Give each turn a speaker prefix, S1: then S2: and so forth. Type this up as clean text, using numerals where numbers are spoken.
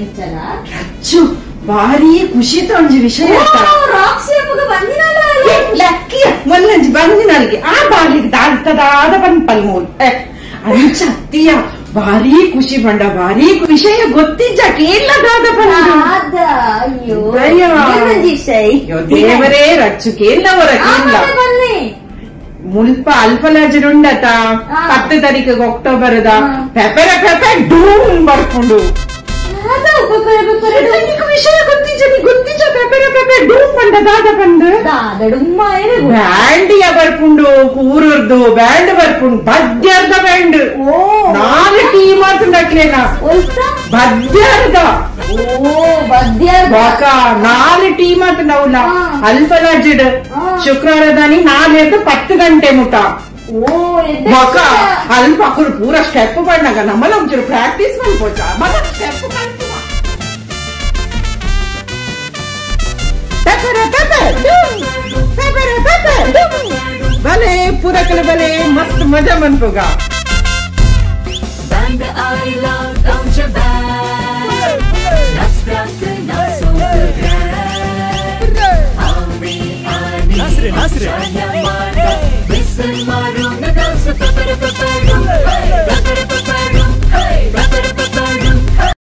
S1: ಎಂಚಲ
S2: ರಚ್ಚು ಭಾರಿ ಖುಷಿ ತೊಂಜಿ ವಿಷಯ
S1: ರಾಕ್ಷಿ ಹಬ್ಬಗ ಬಂದಿನಲ್ಲ
S2: ಲಕ್ಕಿಯ ಮೊನ್ನಂಜಿ ಬಂದಿನಲ್ಗೆ ಆ ಬಾಗಿಲಿಗೆ ದಾದ ಬಂದ್ ಪಲ್ಮೂಲ್ ಅಂಚ ಅತ್ತಿಯ ಭಾರಿ ಖುಷಿ ಬಂಡ ಭಾರಿ ವಿಷಯ ಗೊತ್ತಿಜ್ಜ ಕೇಳದಾದ ಬಂದ ದೇವರೇ ರಚ್ಚು ಕೇಳವರ ಕೇಳ ಮುಲ್ಪ ಅಲ್ಪಲಾಜರುಂಡತ 10 ತಾರೀಕಿಗೆ ಅಕ್ಟೋಬರ್ ಪೆಪರ ಡೂಮ್ ಬರ್ಕೊಂಡು ವಿಷಯ ಗೊತ್ತಿಜ್ಜ ಪೆಪರ ಡೂಮ್ ಬಂಡ ದಾದ ಬಂದು ಬ್ಯಾಂಡಿಯ ಬರ್ಕೊಂಡು ಊರದ್ದು ಬ್ಯಾಂಡ್ ಬರ್ಕೊಂಡು ಬದ್ಯರ್ದ ಬ್ಯಾಂಡ್ 4 ಟೀಮ್ ಆತುಂಡಕ್ಲೇನ ಬದ್ಯರ್ದ ಬಾಕ 4 ಟೀಮ್ ಆತುಂಡವುಲ ಅಲ್ಪಲಾಜಡ್ ಶುಕ್ರವಾರದಾನಿ 4 10 ಗಂಟೆ ಮುಟ ಬಾಕ ಅಲ್ಪ ಅಕ್ಕರು ಪೂರ ಸ್ಟೆಪ್ ಬಂಡಾಗ ನಮ್ಮಲ್ಲ ಒಂಚೂರು ಪ್ರಾಕ್ಟೀಸ್ ಮಾಡ್ಬೋಚ ಮಗ ಸ್ಟೆಪ್ ಕಾಣ್ತೀವ भले पूरा कल भले मस्त मजा मन होगा
S3: नासरे